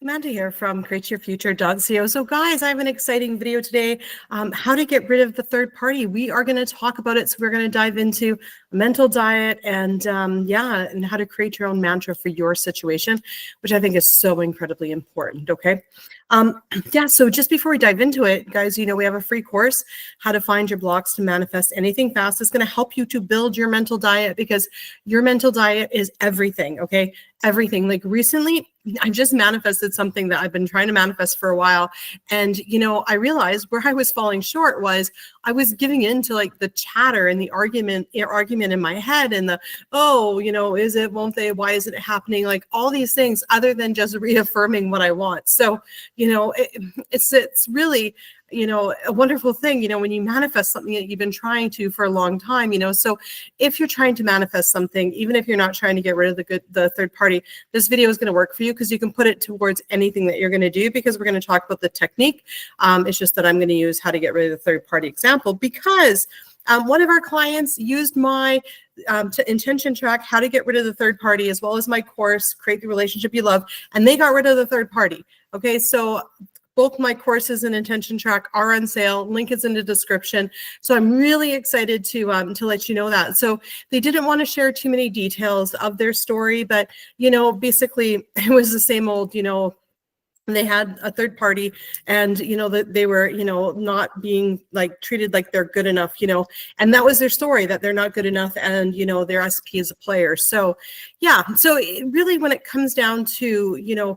Amanda here from CreateYourFuture.co. So guys, I have an exciting video today, how to get rid of the third party. We are going to talk about it. So we're going to dive into a mental diet and and how to create your own mantra for your situation, which I think is so incredibly important. Okay. So just before we dive into it, guys, we have a free course, how to find your blocks to manifest anything fast. It's going to help you to build your mental diet because your mental diet is everything. Okay. Everything. Like recently, I just manifested something that I've been trying to manifest for a while. And, I realized where I was falling short was I was giving in to like the chatter and the argument in my head and the, is it, won't they, why isn't it happening? Like all these things other than just reaffirming what I want. So, it's really, a wonderful thing, when you manifest something that you've been trying to for a long time, so if you're trying to manifest something, even if you're not trying to get rid of the third party, this video is going to work for you because you can put it towards anything that you're going to do because we're going to talk about the technique. It's just that I'm going to use how to get rid of the third party example because one of our clients used my intention track, how to get rid of the third party, as well as my course, Create the Relationship You Love, and they got rid of the third party. Okay, so both my courses and intention track are on sale. Link is in the description. So I'm really excited to let you know that. So they didn't want to share too many details of their story, but basically it was the same old, they had a third party and that they were not being like treated like they're good enough, and that was their story, that they're not good enough, and their SP is a player. So so really when it comes down to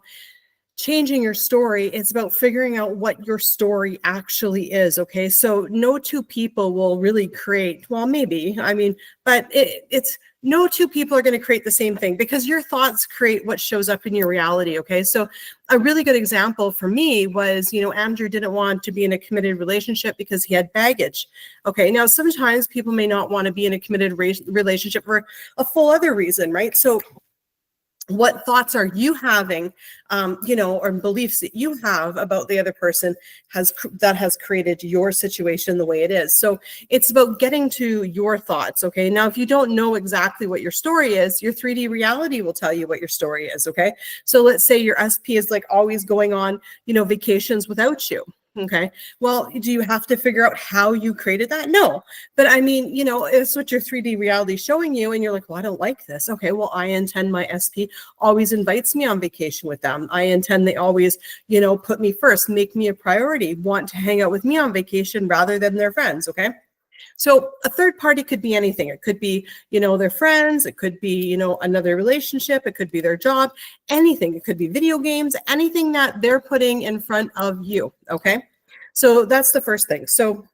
changing your story, it's about figuring out what your story actually is. Okay, so no two people will really create, well, maybe, but it's no two people are going to create the same thing because your thoughts create what shows up in your reality. Okay, so a really good example for me was, Andrew didn't want to be in a committed relationship because he had baggage. Okay, now sometimes people may not want to be in a committed relationship for a full other reason, right? So what thoughts are you having, or beliefs that you have about the other person has created your situation the way it is. So it's about getting to your thoughts. Okay. Now, if you don't know exactly what your story is, your 3D reality will tell you what your story is. Okay. So let's say your SP is like always going on, vacations without you. Okay. Well, do you have to figure out how you created that? No. But it's what your 3D reality is showing you. And you're like, well, I don't like this. Okay. Well, I intend my SP always invites me on vacation with them. I intend they always, put me first, make me a priority, want to hang out with me on vacation rather than their friends. Okay. So a third party could be anything. It could be, their friends. It could be, another relationship. It could be their job, anything. It could be video games, anything that they're putting in front of you. Okay. So that's the first thing. So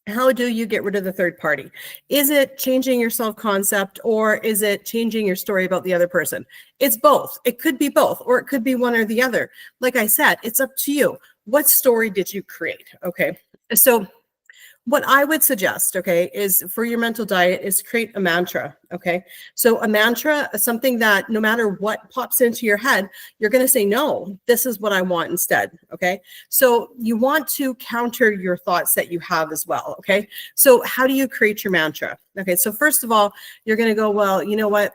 how do you get rid of the third party? Is it changing your self-concept or is it changing your story about the other person? It's both. It could be both, or it could be one or the other. Like I said, it's up to you. What story did you create? Okay. So what I would suggest, okay, is for your mental diet is create a mantra, okay? So a mantra is something that no matter what pops into your head, you're going to say, no, this is what I want instead, okay? So you want to counter your thoughts that you have as well, okay? So how do you create your mantra? Okay, so first of all, you're going to go, well, you know what?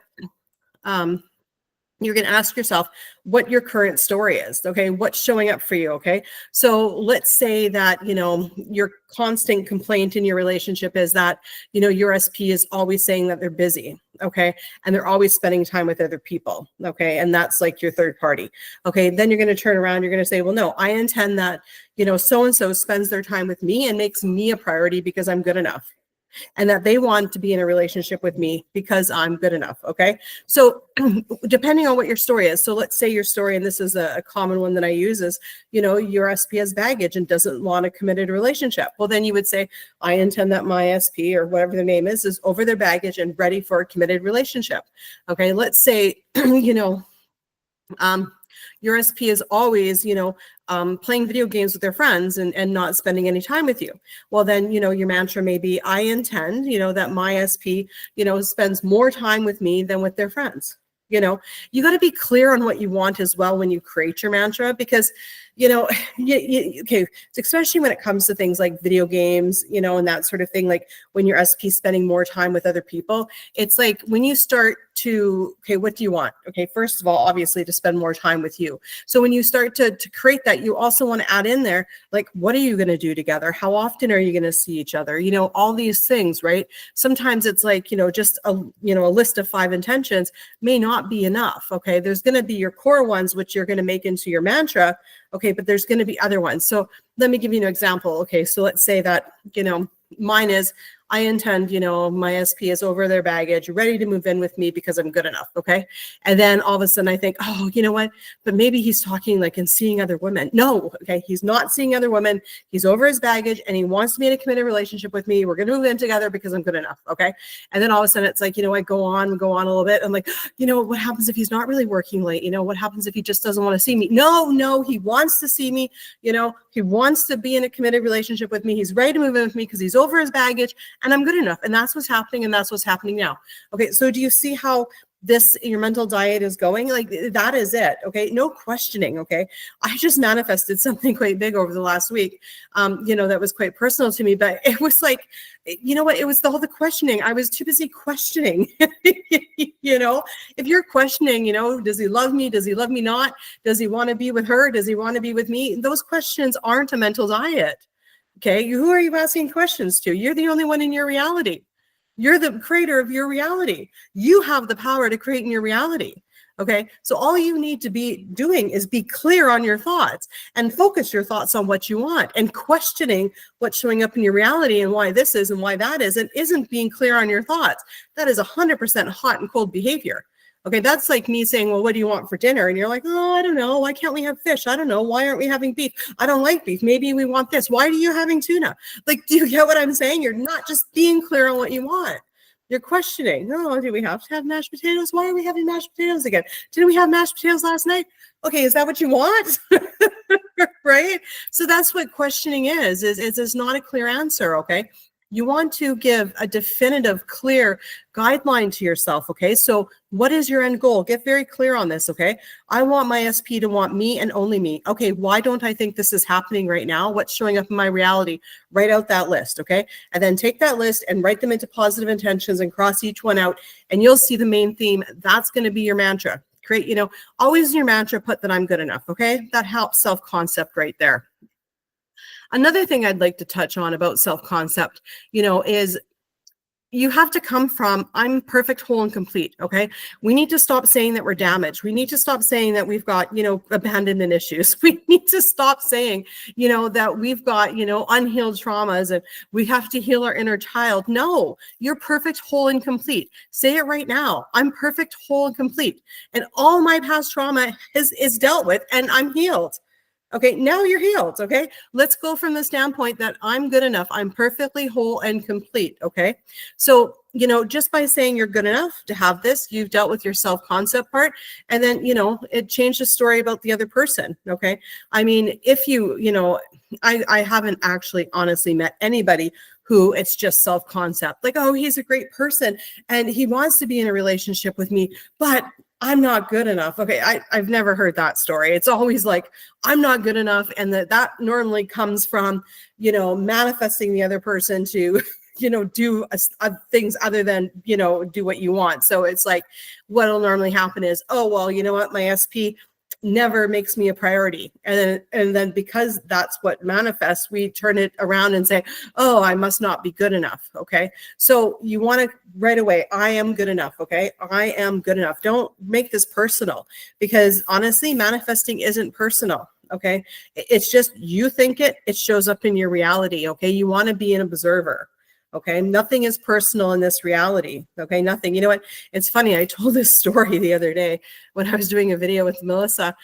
You're going to ask yourself what your current story is. Okay. What's showing up for you. Okay. So let's say that, your constant complaint in your relationship is that, your SP is always saying that they're busy. Okay. And they're always spending time with other people. Okay. And that's like your third party. Okay. Then you're going to turn around. You're going to say, well, no, I intend that, so-and-so spends their time with me and makes me a priority because I'm good enough. And that they want to be in a relationship with me because I'm good enough. Okay. So depending on what your story is. So let's say your story, and this is a common one that I use is, your SP has baggage and doesn't want a committed relationship. Well, then you would say, I intend that my SP or whatever the name is over their baggage and ready for a committed relationship. Okay. Let's say, your SP is always, playing video games with their friends and not spending any time with you. Well, then, your mantra may be, I intend, that my SP, spends more time with me than with their friends. You got to be clear on what you want as well when you create your mantra, because, okay, especially when it comes to things like video games, and that sort of thing, like when your SP is spending more time with other people, it's like when you start to, okay, what do you want? Okay, first of all, obviously to spend more time with you. So when you start to create that, you also want to add in there, like, what are you going to do together? How often are you going to see each other? All these things, right? Sometimes it's like, just a list of 5 intentions may not be enough. Okay, there's going to be your core ones, which you're going to make into your mantra. Okay, but there's going to be other ones. So let me give you an example. Okay, so let's say that, mine is, I intend, my SP is over their baggage, ready to move in with me because I'm good enough. Okay. And then all of a sudden I think, oh, you know what? But maybe he's talking like and seeing other women. No. Okay. He's not seeing other women. He's over his baggage and he wants to be in a committed relationship with me. We're going to move in together because I'm good enough. Okay. And then all of a sudden it's like, I go on a little bit. I'm like, what happens if he's not really working late? What happens if he just doesn't want to see me? No, he wants to see me. He wants to be in a committed relationship with me. He's ready to move in with me because he's over his baggage and I'm good enough. And that's what's happening. And that's what's happening now. Okay. So do you see how your mental diet is going? Like, that is it. Okay. No questioning. Okay. I just manifested something quite big over the last week, that was quite personal to me, but it was like, what? It was the questioning. I was too busy questioning, if you're questioning, does he love me? Does he love me not? Does he want to be with her? Does he want to be with me? Those questions aren't a mental diet. Okay, who are you asking questions to? You're the only one in your reality. You're the creator of your reality. You have the power to create in your reality. Okay, so all you need to be doing is be clear on your thoughts and focus your thoughts on what you want, and questioning what's showing up in your reality and why this is and why that is, and isn't being clear on your thoughts. That is 100% hot and cold behavior. Okay, that's like me saying, well, what do you want for dinner? And you're like, oh, I don't know. Why can't we have fish? I don't know. Why aren't we having beef? I don't like beef. Maybe we want this. Why are you having tuna? Like, do you get what I'm saying? You're not just being clear on what you want. You're questioning, oh, do we have to have mashed potatoes? Why are we having mashed potatoes again? Didn't we have mashed potatoes last night? Okay, is that what you want? Right? So that's what questioning is it's not a clear answer, okay? You want to give a definitive, clear guideline to yourself, okay? So what is your end goal? Get very clear on this, okay? I want my SP to want me and only me. Okay, why don't I think this is happening right now? What's showing up in my reality? Write out that list, okay? And then take that list and write them into positive intentions and cross each one out, and you'll see the main theme. That's going to be your mantra. Create, always in your mantra, put that I'm good enough, okay? That helps self-concept right there. Another thing I'd like to touch on about self-concept, is you have to come from, I'm perfect, whole, and complete, okay? We need to stop saying that we're damaged. We need to stop saying that we've got, abandonment issues. We need to stop saying, that we've got, unhealed traumas and we have to heal our inner child. No, you're perfect, whole, and complete. Say it right now. I'm perfect, whole, and complete. And all my past trauma is dealt with and I'm healed. Okay, now you're healed, okay? Let's go from the standpoint that I'm good enough. I'm perfectly whole and complete, okay? So, just by saying you're good enough to have this, you've dealt with your self-concept part, and then, it changed the story about the other person, okay? I mean, if I haven't actually honestly met anybody who it's just self-concept, like, oh, he's a great person and he wants to be in a relationship with me, but I'm not good enough. Okay, I've never heard that story. It's always like, I'm not good enough. And that normally comes from, manifesting the other person to, do things other than, do what you want. So it's like, what'll normally happen is, oh, well, you know what, my SP never makes me a priority. And then because that's what manifests, we turn it around and say, oh, I must not be good enough. Okay. So you want to right away, I am good enough. Okay. I am good enough. Don't make this personal, because honestly, manifesting isn't personal. Okay. It's just, you think it shows up in your reality. Okay. You want to be an observer. Okay. Nothing is personal in this reality. Okay. Nothing. You know what? It's funny. I told this story the other day when I was doing a video with Melissa.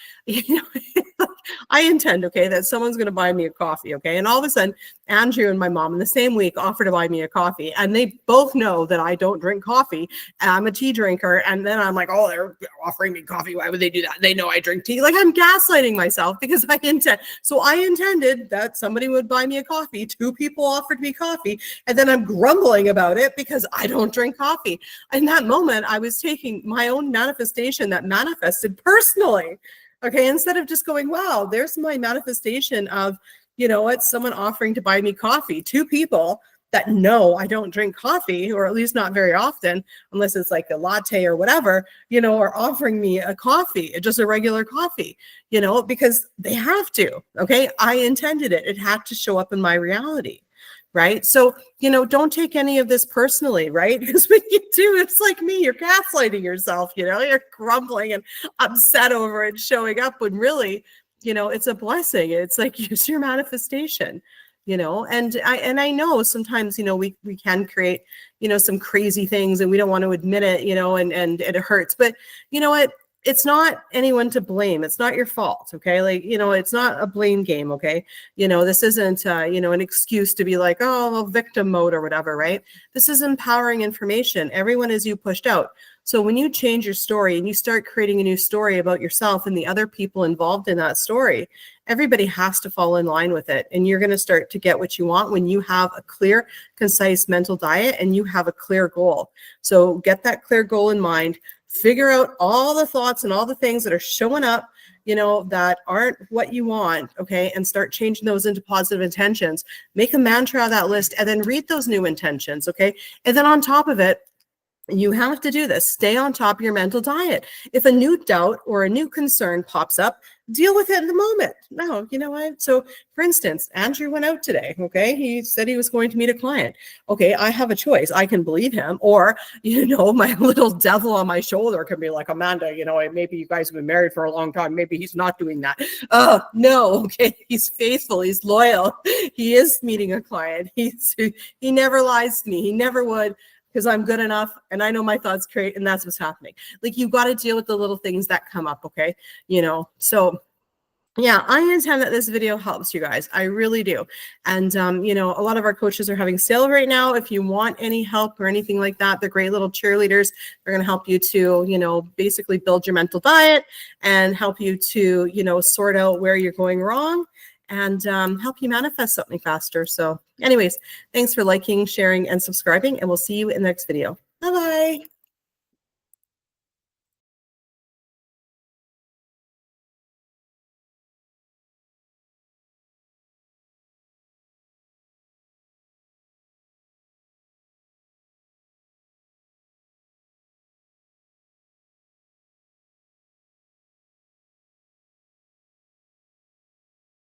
I intend, okay, that someone's going to buy me a coffee. Okay. And all of a sudden, Andrea and my mom in the same week offer to buy me a coffee. And they both know that I don't drink coffee. I'm a tea drinker. And then I'm like, oh, they're offering me coffee. Why would they do that? They know I drink tea. Like, I'm gaslighting myself because I intended that somebody would buy me a coffee. 2 people offered me coffee. And then I'm grumbling about it because I don't drink coffee. In that moment, I was taking my own manifestation that manifested personally. Okay, instead of just going, wow, there's my manifestation of, it's someone offering to buy me coffee. 2 people, that know I don't drink coffee, or at least not very often, unless it's like a latte or whatever, you know, are offering me a coffee, just a regular coffee, you know, because they have to. Okay. I intended it. It had to show up in my reality. Right. So, you know, don't take any of this personally, right? Because when you do, it's like me, you're gaslighting yourself, you know, you're grumbling and upset over it showing up when really, you know, it's a blessing. It's like, it's your manifestation, you know, and I know sometimes, you know, we can create, you know, some crazy things and we don't want to admit it, you know, and it hurts, but you know what? It's not anyone to blame. It's not your fault. Okay. Like, you know, it's not a blame game. Okay. You know, this isn't, you know, an excuse to be like, oh, victim mode or whatever. Right. This is empowering information. Everyone is you pushed out. So when you change your story and you start creating a new story about yourself and the other people involved in that story, everybody has to fall in line with it. And you're going to start to get what you want when you have a clear, concise mental diet and you have a clear goal. So get that clear goal in mind. Figure out all the thoughts and all the things that are showing up, you know, that aren't what you want, okay, and start changing those into positive intentions. Make a mantra of that list and then read those new intentions, okay? And then on top of it, you have to do this. Stay on top of your mental diet. If a new doubt or a new concern pops up, deal with it in the moment. No, you know what? So for instance, Andrew went out today. Okay. He said he was going to meet a client. Okay. I have a choice. I can believe him, or, you know, my little devil on my shoulder can be like, Amanda, you know, maybe you guys have been married for a long time. Maybe he's not doing that. Oh, no. Okay. He's faithful. He's loyal. He is meeting a client. He never lies to me. He never would. Because I'm good enough and I know my thoughts create, and that's what's happening. Like, you've got to deal with the little things that come up. Okay. You know, so yeah, I intend that this video helps you guys. I really do. And, you know, a lot of our coaches are having sale right now. If you want any help or anything like that, they're great little cheerleaders. They're going to help you to, you know, basically build your mental diet and help you to, you know, sort out where you're going wrong and help you manifest something faster. So anyways, thanks for liking, sharing, and subscribing, and we'll see you in the next video.